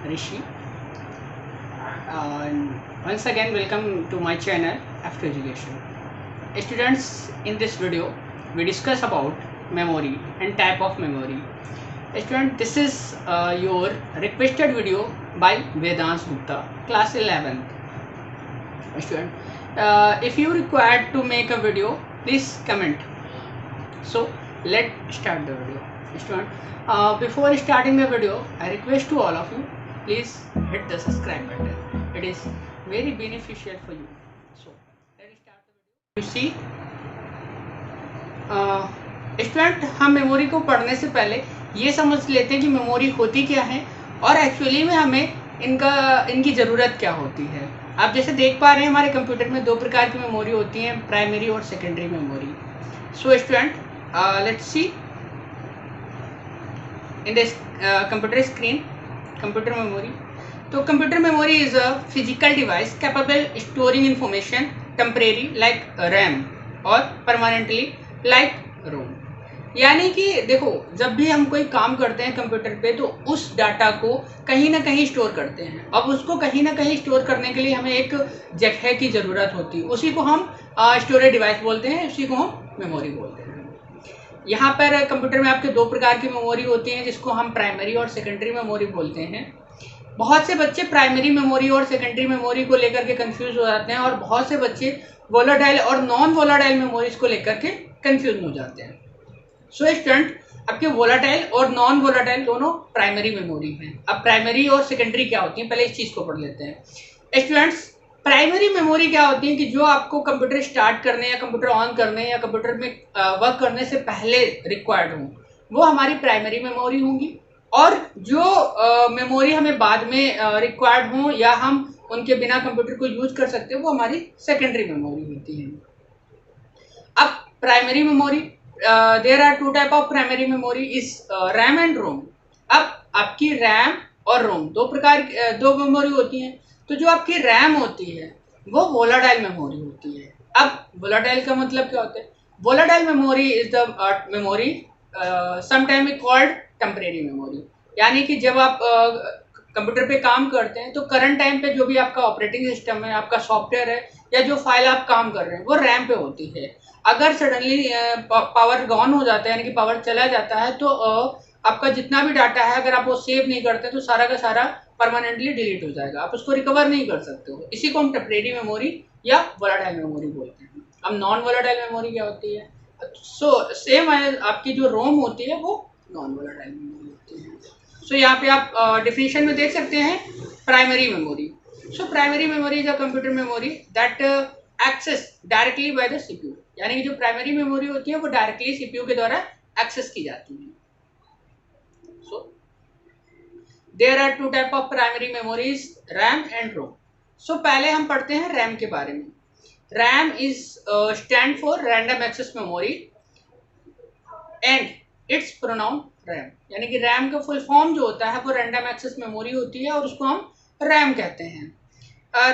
Rishi. And once again, welcome to my channel After Education. Students, in this video, we discuss about memory and type of memory. Student, this is your requested video by Vedans Gupta, class 11th. Student, if you require to make a video, please comment. So let's start the video. Student, before starting the video, I request to all of you, please hit the subscribe button. It is very beneficial for you. So let's start the video. You see, student, हम memory को पढ़ने से पहले ये समझ लेते हैं कि मेमोरी होती क्या है और एक्चुअली में हमें इनकी ज़रूरत क्या होती है। आप जैसे देख पा रहे हैं, हमारे कंप्यूटर में दो प्रकार की मेमोरी होती हैं, प्राइमरी और secondary memory. So student, let's see in this computer screen computer memory. तो computer memory is a physical device capable storing information temporary like RAM और परमानेंटली लाइक रोम। यानी कि देखो, जब भी हम कोई काम करते हैं कंप्यूटर पे तो उस डाटा को कहीं ना कहीं स्टोर करते हैं। अब उसको कहीं ना कहीं स्टोर करने के लिए हमें एक जगह की ज़रूरत होती है, उसी को हम स्टोरेज डिवाइस बोलते हैं, उसी को हम मेमोरी बोलते हैं। यहाँ पर कंप्यूटर में आपके दो प्रकार की मेमोरी होती हैं, जिसको हम प्राइमरी और सेकेंडरी मेमोरी बोलते हैं। बहुत से बच्चे प्राइमरी मेमोरी और सेकेंडरी मेमोरी को लेकर के कंफ्यूज हो जाते हैं और बहुत से बच्चे वोलाटाइल और नॉन वोलाटाइल मेमोरीज को लेकर के कंफ्यूज हो जाते हैं। सो स्टूडेंट, आपके वोलाटाइल और नॉन वोलाटाइल दोनों प्राइमरी मेमोरी हैं। अब प्राइमरी और सेकेंडरी क्या होती है, पहले इस चीज़ को पढ़ लेते हैं। स्टूडेंट्स, प्राइमरी मेमोरी क्या होती है कि जो आपको कंप्यूटर स्टार्ट करने या कंप्यूटर ऑन करने या कंप्यूटर में वर्क करने से पहले रिक्वायर्ड हो, वो हमारी प्राइमरी मेमोरी होंगी। और जो मेमोरी हमें बाद में रिक्वायर्ड हो या हम उनके बिना कंप्यूटर को यूज कर सकते हैं, वो हमारी सेकेंडरी मेमोरी होती है। अब primary memory, there are two type of primary memory is RAM and ROM. अब आपकी रैम और रोम दो मेमोरी होती हैं। तो जो आपकी रैम होती है वो वोलाटाइल मेमोरी होती है। अब वोलाटाइल का मतलब क्या होता है? Volatile memory is the memory sometime called temporary memory. यानी कि जब आप कंप्यूटर पे काम करते हैं तो करंट टाइम पे जो भी आपका ऑपरेटिंग सिस्टम है, आपका सॉफ्टवेयर है या जो फाइल आप काम कर रहे हैं, वो रैम पे होती है। अगर सडनली पावर गॉन हो जाता है, यानी कि पावर चला जाता है, तो आपका जितना भी डाटा है, अगर आप वो सेव नहीं करते तो सारा का सारा परमानेंटली डिलीट हो जाएगा, आप उसको रिकवर नहीं कर सकते हो। इसी को हम टेम्परेरी मेमोरी या वोलाटाइल मेमोरी बोलते हैं। अब नॉन वोलाटाइल मेमोरी क्या होती है? सो सेम आपकी जो रोम होती है वो नॉन वोलाटाइल मेमोरी होती है। सो यहाँ पे आप डिफिनेशन में देख सकते हैं primary memory. So primary memory is a computer memory that access directly by the CPU. यानी कि जो प्राइमरी मेमोरी होती है वो डायरेक्टली सीपीयू के द्वारा एक्सेस की जाती है। So there are two type of primary memories, RAM and ROM. So पहले हम पढ़ते हैं रैम के बारे में। RAM is stand for random access memory and its pronoun RAM. यानी कि रैम का फुल फॉर्म जो होता है वो रैंडम एक्सेस मेमोरी होती है और उसको हम रैम कहते हैं।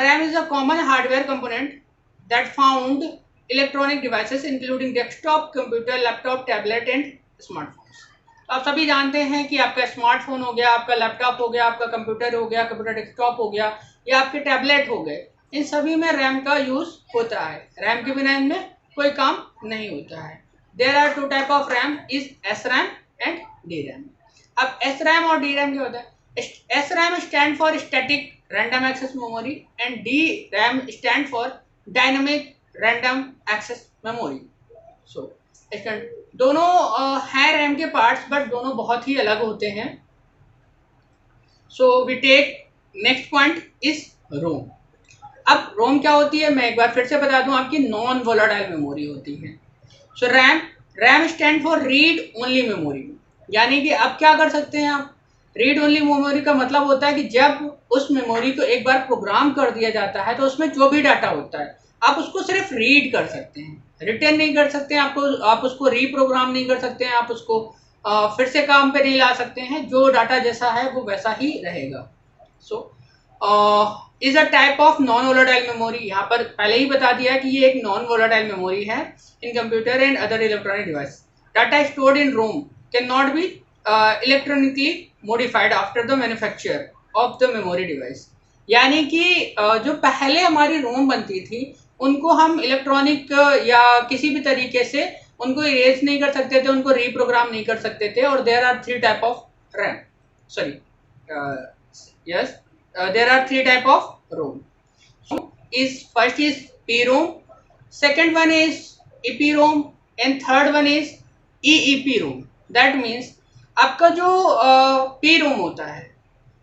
RAM is a common hardware component that found electronic devices including desktop computer, laptop, tablet and smartphones. तो आप सभी जानते हैं कि आपका स्मार्टफोन हो गया, आपका लैपटॉप हो गया, आपका कंप्यूटर हो गया, कंप्यूटर डेस्कटॉप हो गया या आपके टैबलेट हो गए, इन सभी में रैम का यूज होता है। रैम के बिना इनमें कोई काम नहीं होता है। There are two type of RAM is SRAM and DRAM। अब SRAM और DRAM क्या होता है? SRAM stand for static random access memory and DRAM stand for dynamic random access memory. So दोनों हैं रैम के पार्ट्स, बट दोनों बहुत ही अलग होते हैं। So we take next point is ROM. अब रोम क्या होती है, मैं एक बार फिर से बता दूं, आपकी नॉन वोलाटाइल मेमोरी होती है। So RAM stand for read only memory. यानी कि अब क्या कर सकते हैं आप? रीड ओनली मेमोरी का मतलब होता है कि जब उस मेमोरी को एक बार प्रोग्राम कर दिया जाता है तो उसमें जो भी डाटा होता है आप उसको सिर्फ रीड कर सकते हैं, रिटर्न नहीं कर सकते हैं। आप उसको रीप्रोग्राम नहीं कर सकते हैं, आप उसको फिर से काम पे नहीं ला सकते हैं। जो डाटा जैसा है वो वैसा ही रहेगा। So is a type of non volatile memory. यहाँ पर पहले ही बता दिया कि ये एक नॉन वोलाटाइल मेमोरी है। In computer and other electronic device data stored in ROM can not be electronically modified after the manufacture of the memory device. यानी कि जो पहले हमारी रोम बनती थी उनको हम इलेक्ट्रॉनिक या किसी भी तरीके से उनको इरेज नहीं कर सकते थे, उनको रीप्रोग्राम नहीं कर सकते थे। और there are three type of RAM, sorry yes, there are three type of ROM. is first is PROM, second one is EPROM and third one is EEPROM। that means आपका जो PROM होता है,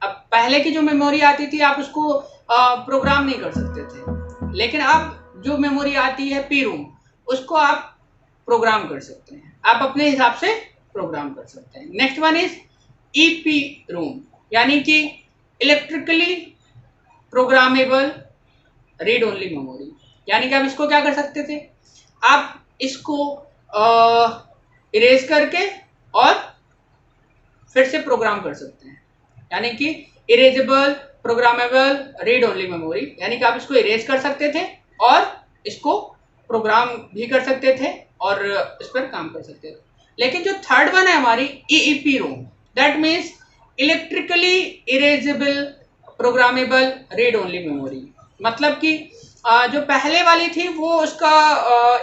अब पहले की जो मेमोरी आती थी आप उसको प्रोग्राम नहीं कर सकते थे, लेकिन अब जो मेमोरी आती है PROM उसको आप प्रोग्राम कर सकते हैं, आप अपने हिसाब से प्रोग्राम कर सकते हैं। नेक्स्ट वन इज EPROM, यानी कि electrically programmable read only memory. यानी कि आप इसको क्या कर सकते थे, आप इसको इरेज करके और फिर से प्रोग्राम कर सकते हैं। यानी कि erasable programmable read only memory, यानी कि आप इसको इरेज कर सकते थे और इसको प्रोग्राम भी कर सकते थे और इस पर काम कर सकते थे। लेकिन जो थर्ड वन है हमारी EEPROM, that means electrically erasable programmable read only memory. मतलब कि जो पहले वाली थी वो उसका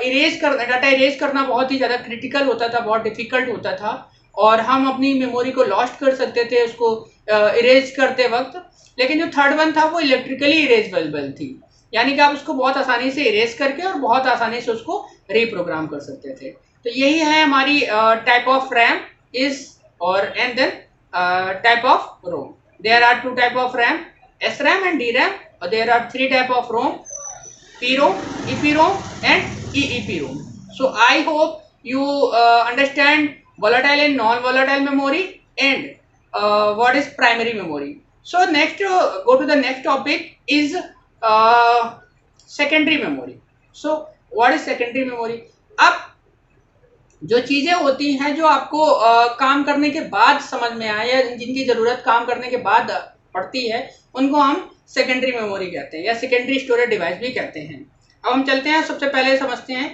इरेज करना, डाटा इरेज करना बहुत ही ज़्यादा क्रिटिकल होता था, बहुत डिफिकल्ट होता था और हम अपनी मेमोरी को लॉस्ट कर सकते थे उसको इरेज करते वक्त। लेकिन जो थर्ड वन था वो इलेक्ट्रिकली इरेजेबल थी, यानी कि आप उसको बहुत आसानी से इरेज करके और बहुत आसानी से उसको रीप्रोग्राम कर सकते थे। तो यही है हमारी टाइप ऑफ रैम इज और and then type of ROM. There are two type of RAM, SRAM and DRAM, or there are three type of ROM, PROM, EPROM and EEPROM. So I hope you understand volatile and non-volatile memory and what is primary memory. So next go to the next topic is secondary memory. So what is secondary memory? अब जो चीज़ें होती हैं जो आपको काम करने के बाद समझ में आए या जिनकी ज़रूरत काम करने के बाद पड़ती है उनको हम सेकेंडरी मेमोरी कहते हैं या सेकेंडरी स्टोरेज डिवाइस भी कहते हैं। अब हम चलते हैं, सबसे पहले समझते हैं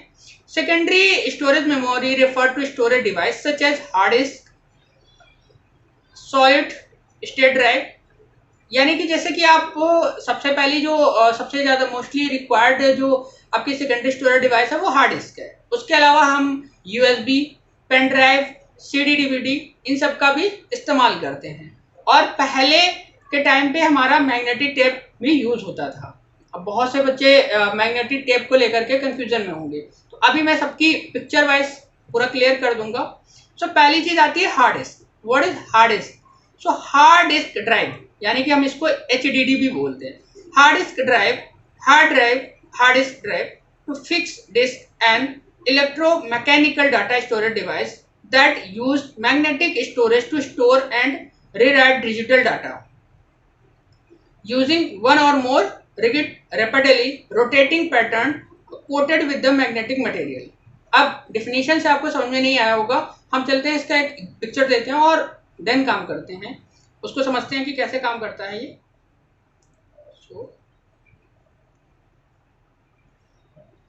secondary storage memory refer to storage device such as hard disk, solid state drive. यानी कि जैसे कि आप सबसे पहली जो सबसे ज़्यादा मोस्टली रिक्वायर्ड जो आपकी सेकेंडरी स्टोरेज डिवाइस है वो हार्ड डिस्क है। उसके अलावा हम USB, pen drive, CD DVD इन सब का भी इस्तेमाल करते हैं। और पहले के टाइम पे हमारा मैग्नेटिक टेप भी यूज होता था। अब बहुत से बच्चे मैग्नेटिक टेप को लेकर के कंफ्यूजन में होंगे, तो अभी मैं सबकी पिक्चर वाइज पूरा क्लियर कर दूंगा। सो पहली चीज आती है hard disk. What is hard disk? So hard disk drive, यानी कि हम इसको HDD भी बोलते हैं। Hard disk drive, hard disk drive to fix disk and electromechanical data storage device that use magnetic storage to store and rewrite digital data using one or more rigid rapidly rotating pattern coated with the magnetic material। अब definition से आपको समझ में नहीं आया होगा, हम चलते हैं इसका एक पिक्चर देते हैं और देन काम करते हैं, उसको समझते हैं कि कैसे काम करता है ये।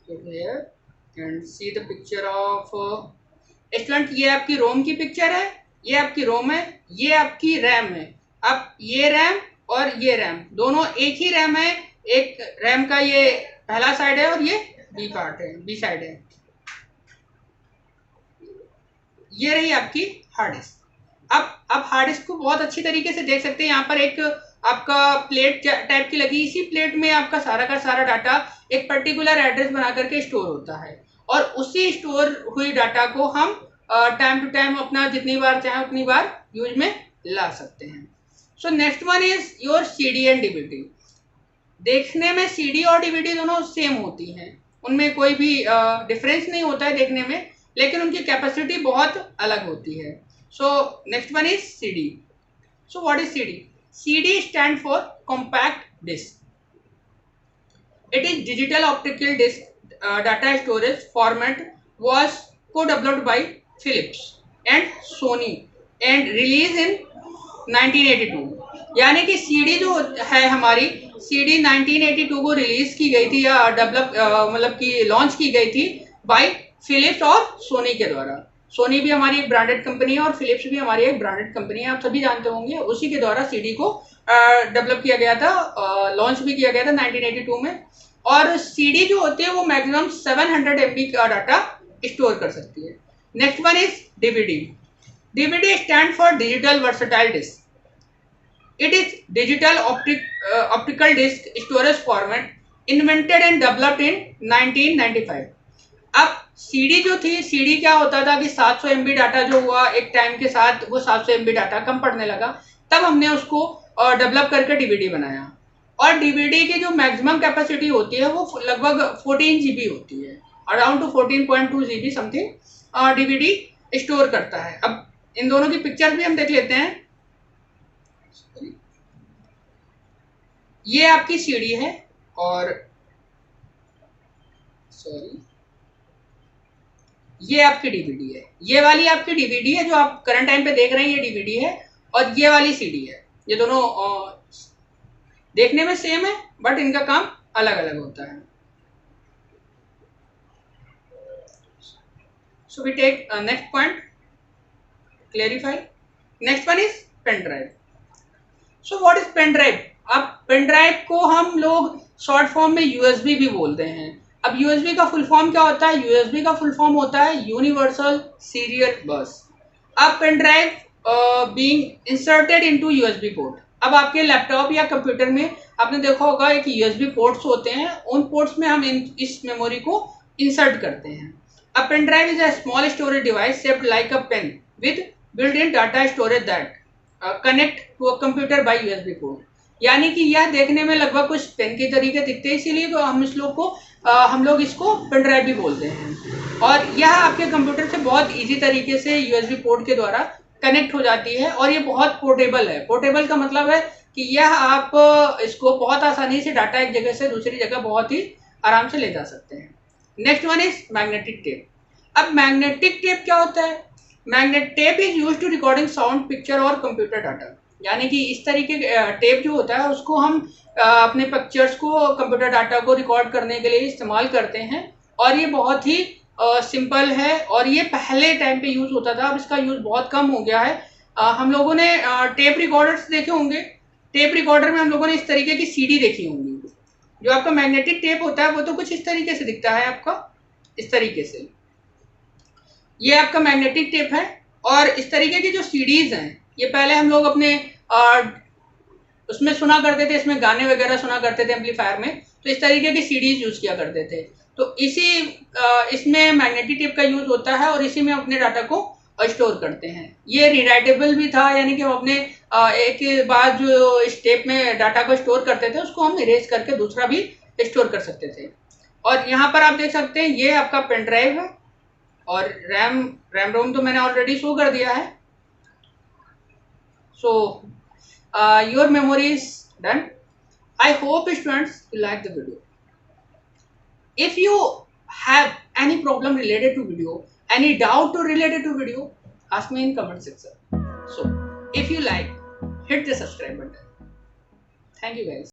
So here and see the picture of student, ये आपकी रोम की पिक्चर है, ये आपकी रोम है, ये आपकी रैम है। अब ये रैम और ये रैम दोनों एक ही रैम है, एक रैम का ये पहला साइड है और ये बी पार्ट है, बी साइड है। ये रही आपकी हार्ड डिस्क। अब हार्ड डिस्क को बहुत अच्छी तरीके से देख सकते हैं, यहाँ पर एक आपका प्लेट टाइप की लगी, इसी प्लेट में आपका सारा का सारा डाटा एक पर्टिकुलर एड्रेस बना करके स्टोर होता है और उसी स्टोर हुई डाटा को हम टाइम टू टाइम अपना जितनी बार चाहे उतनी बार यूज में ला सकते हैं। सो next one is your CD and DVD। देखने में CD और DVD दोनों सेम होती हैं, उनमें कोई भी डिफरेंस नहीं होता है देखने में, लेकिन उनकी कैपेसिटी बहुत अलग होती है। So next one is CD। So what is CD? CD stand for compact disc. It is digital optical disk data storage format was co-developed by Philips and Sony and released in 1982। यानी कि CD जो है हमारी CD 1982 को release की गई थी या डेवलप मतलब कि लॉन्च की गई थी बाय फिलिप्स और सोनी के द्वारा। सोनी भी हमारी एक ब्रांडेड कंपनी है और फिलिप्स भी हमारी एक ब्रांडेड कंपनी है, आप सभी जानते होंगे। उसी के द्वारा सीडी को डेवलप किया गया था, लॉन्च भी किया गया था 1982 में। और सीडी जो होती है वो मैक्सिमम 700 MB का डाटा स्टोर कर सकती है। Next one is DVD. DVD stand for digital versatile disc. It is digital optical disk storage format invented and developed in 1995. अब सीडी जो थी, सीडी क्या होता था कि 700 MB डाटा जो हुआ एक टाइम के साथ वो 700 MB डाटा कम पड़ने लगा, तब हमने उसको डेवलप करके डीवीडी बनाया। और डीवीडी की जो मैक्सिमम कैपेसिटी होती है वो लगभग 14 GB होती है, around two 14.2 GB something DVD store करता है। अब इन दोनों की पिक्चर भी हम देख लेते हैं। ये आपकी सीडी है और ये आपकी डीवीडी है। ये वाली आपकी डीवीडी है जो आप करंट टाइम पे देख रहे हैं, ये डीवीडी है। और ये वाली सीडी है। ये दोनों देखने में सेम है बट इनका काम अलग अलग होता है। So we take next point, clarify. Next one is pen drive. So what is pen drive? अब पेन ड्राइव को हम लोग शॉर्ट फॉर्म में यूएसबी भी बोलते हैं। अब यूएसबी का फुल फॉर्म क्या होता है? यूएसबी का फुल फॉर्म होता है यूनिवर्सल सीरियल बस। अब pen drive being inserted into USB port. अब आपके लैपटॉप या कंप्यूटर में आपने देखा होगा एक यूएसबी पोर्ट्स होते हैं, उन पोर्ट्स में हम इस मेमोरी को इंसर्ट करते हैं। अब pen drive is a small storage device shaped like a pen with built in data storage that connect to a computer by USB port. यानी कि यह देखने में लगभग कुछ पेन के तरीके दिखते हैं, इसीलिए तो हम लोग इसको पेन ड्राइव भी बोलते हैं। और यह आपके कंप्यूटर से बहुत इजी तरीके से यूएसबी पोर्ट के द्वारा कनेक्ट हो जाती है और ये बहुत पोर्टेबल है। पोर्टेबल का मतलब है कि यह आप इसको बहुत आसानी से डाटा एक जगह से दूसरी जगह बहुत ही आराम से ले जा सकते हैं। Next one is magnetic tape. अब मैग्नेटिक टेप क्या होता है? Magnetic tape is used to recording sound, picture और कंप्यूटर डाटा। यानी कि इस तरीके टेप जो होता है उसको हम अपने पिक्चर्स को, कंप्यूटर डाटा को रिकॉर्ड करने के लिए इस्तेमाल करते हैं। और ये बहुत ही सिंपल है और ये पहले टाइम पे यूज़ होता था, अब इसका यूज़ बहुत कम हो गया है। हम लोगों ने टेप रिकॉर्डर्स देखे होंगे। टेप रिकॉर्डर में हम लोगों ने इस तरीके की सीडी देखी होंगी। जो आपका मैग्नेटिक टेप होता है वो तो कुछ इस तरीके से दिखता है, आपका इस तरीके से। ये आपका मैग्नेटिक टेप है। और इस तरीके की जो सीडीज हैं ये पहले हम लोग अपने उसमें सुना करते थे, इसमें गाने वगैरह सुना करते थे एम्पलीफायर में, तो इस तरीके की सीडीज यूज़ किया करते थे। तो इसमें मैग्नेटिक टेप का यूज़ होता है और इसी में अपने डाटा को स्टोर करते हैं। ये रीराइटेबल भी था, यानी कि हम अपने एक बार जो इस टेप में डाटा को स्टोर करते थे उसको हम इरेज करके दूसरा भी स्टोर कर सकते थे। और यहाँ पर आप देख सकते हैं ये आपका पेन ड्राइव है और रैम रोम तो मैंने ऑलरेडी शो कर दिया है। So your memory is done. I hope students you like the video. If you have any problem related to video, any doubt related to video, ask me in comment section. So if you like, hit the subscribe button. Thank you guys.